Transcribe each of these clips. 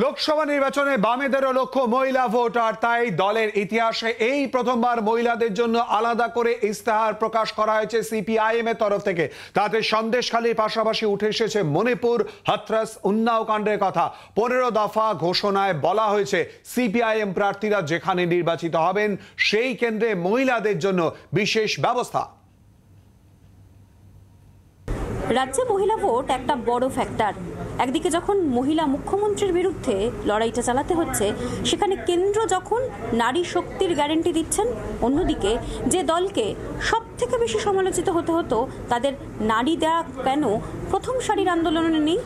লোকসভা নির্বাচনে বামেদেরও লক্ষ্য মহিলা ভোটার, তাই দলের ইতিহাসে এই প্রথমবার মহিলাদের জন্য আলাদা করে ইস্তেহার প্রকাশ করা হয়েছে সিপিআইএম এর তরফ থেকে। তাতে সন্দেশখালীর পাশাপাশি উঠে এসেছে মণিপুর, হাথরাস, উন্নাও কাণ্ডের কথা। 15 দফা ঘোষণায় বলা হয়েছে সিপিআইএম প্রার্থীরা যেখানে নির্বাচিত হবেন সেই কেন্দ্রে মহিলাদের জন্য বিশেষ ব্যবস্থা। রাজ্যে মহিলা ভোট একটা বড় ফ্যাক্টর। একদিকে যখন মহিলা মুখ্যমন্ত্রীর বিরুদ্ধে লড়াইটা চালাতে হচ্ছে, সেখানে কেন্দ্র যখন নারী শক্তির গ্যারান্টি দিচ্ছেন, অন্যদিকে যে দলকে সব থেকে বেশি সমালোচিত হতে হতো তাদের নারী দেয়া কেন প্রথম সারির আন্দোলনে নেই।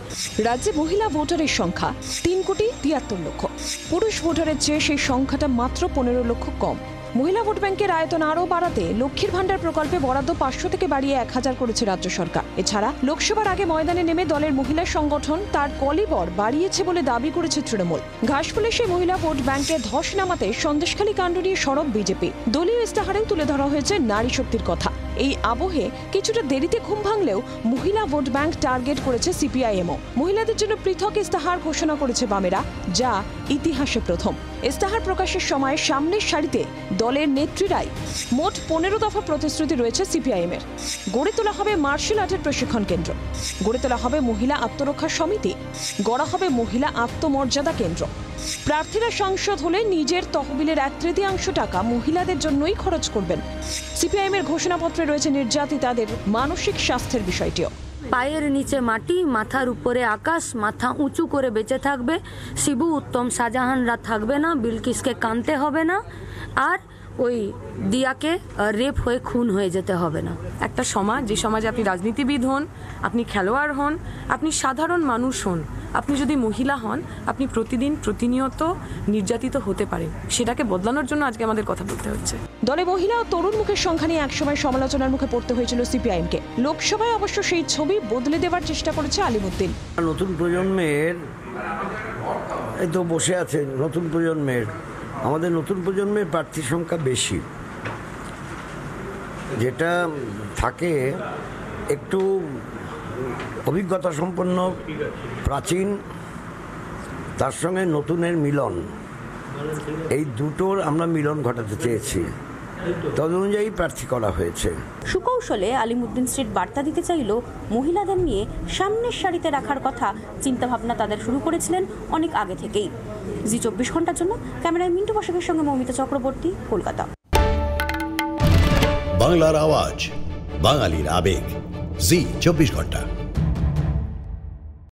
রাজ্যে মহিলা ভোটারের সংখ্যা 3,73,00,000। পুরুষ ভোটারের চেয়ে সেই সংখ্যাটা মাত্র 15 লক্ষ কম। মহিলা ভোট ব্যাংকের আয়তন আরও বাড়াতে লক্ষ্মীর ভাণ্ডার প্রকল্পে বরাদ্দ 500 থেকে বাড়িয়ে 1000 করেছে রাজ্য সরকার। এছাড়া লোকসভার আগে ময়দানে নেমে দলের মহিলা সংগঠন তার কলিবর বাড়িয়েছে বলে দাবি করেছে তৃণমূল। ঘাসফুলে সেই মহিলা ভোট ব্যাংকে ধস নামাতে সন্দেশখালী কাণ্ড নিয়ে সরব বিজেপি। দলীয় ইস্তেহারেও তুলে ধরা হয়েছে নারী শক্তির কথা। এই আবহে কিছুটা দেরিতে ঘুম ভাঙলেও মহিলা ভোট ব্যাংক টার্গেট করেছে সিপিআইএমও। মহিলাদের জন্য পৃথক ইস্তেহার ঘোষণা করেছে বামেরা, যা ইতিহাসে প্রথম। ইস্তেহার প্রকাশের সময় সামনের সারিতে দলের নেত্রীরাই। মোট 15 দফা প্রতিশ্রুতি রয়েছে সিপিআইএমের। গড়ে তোলা হবে মার্শাল আর্টের প্রশিক্ষণ কেন্দ্র, গড়ে তোলা হবে মহিলা আত্মরক্ষা সমিতি, গড়া হবে মহিলা আত্মমর্যাদা কেন্দ্র। প্রার্থীরা সাংসদ হলে নিজের তহবিলের 1/3 টাকা মহিলাদের জন্যই খরচ করবেন। সিপিআইএমের ঘোষণাপত্রে রয়েছে নির্যাতিতাদের মানসিক স্বাস্থ্যের বিষয়টিও। পায়ের নিচে মাটি, মাথার উপরে আকাশ, মাথা উঁচু করে বেঁচে থাকবে। শিবু, উত্তম, শাহজাহানরা থাকবে না, বিলকিসকে কানতে হবে না, আর ওই দিয়াকে রেপ হয়ে খুন হয়ে যেতে হবে না। একটা সমাজ, যে সমাজে আপনি রাজনীতিবিদ হন, আপনি খেলোয়াড় হন, আপনি সাধারণ মানুষ হন, আপনি যদি মহিলা হন, আপনি প্রতিনিয়ত নির্যাতিত হতে পারেন। সেটাকে বদলানোর জন্য আজকে আমাদের কথা বলতে হচ্ছে। দলে মহিলা ও তরুণ মুখের সংখ্যা নিয়ে একসময় সমালোচনার মুখে পড়তে হয়েছিল সিপিআইএমকে। লোকসভায় অবশ্য সেই ছবি বদলে দেওয়ার চেষ্টা করেছে আলিমুদ্দিন। নতুন প্রজন্মের এই তো বসে আছে, নতুন প্রজন্মের আমাদের নতুন প্রজন্মের প্রার্থীর সংখ্যা বেশি, যেটা থাকে একটু অভিজ্ঞতা সম্পন্ন প্রাচীন, তার সঙ্গে নতুনের মিলন, এই দুটোর আমরা মিলন ঘটাতে চেয়েছি, তদ অনুযায়ী প্রার্থী করা হয়েছে। সুকৌশলে আলিমুদ্দিন স্ট্রিট বার্তা দিতে চাইল মহিলাদের নিয়ে সামনের সারিতে রাখার কথা চিন্তাভাবনা তাদের শুরু করেছিলেন অনেক আগে থেকেই। জি 24 ঘন্টার জন্য ক্যামেরায় মিন্টু বসাকের সঙ্গে মৌমিতা চক্রবর্তী, কলকাতা। বাংলার আওয়াজ, বাঙালির আবেগ, জি 24 ঘন্টা।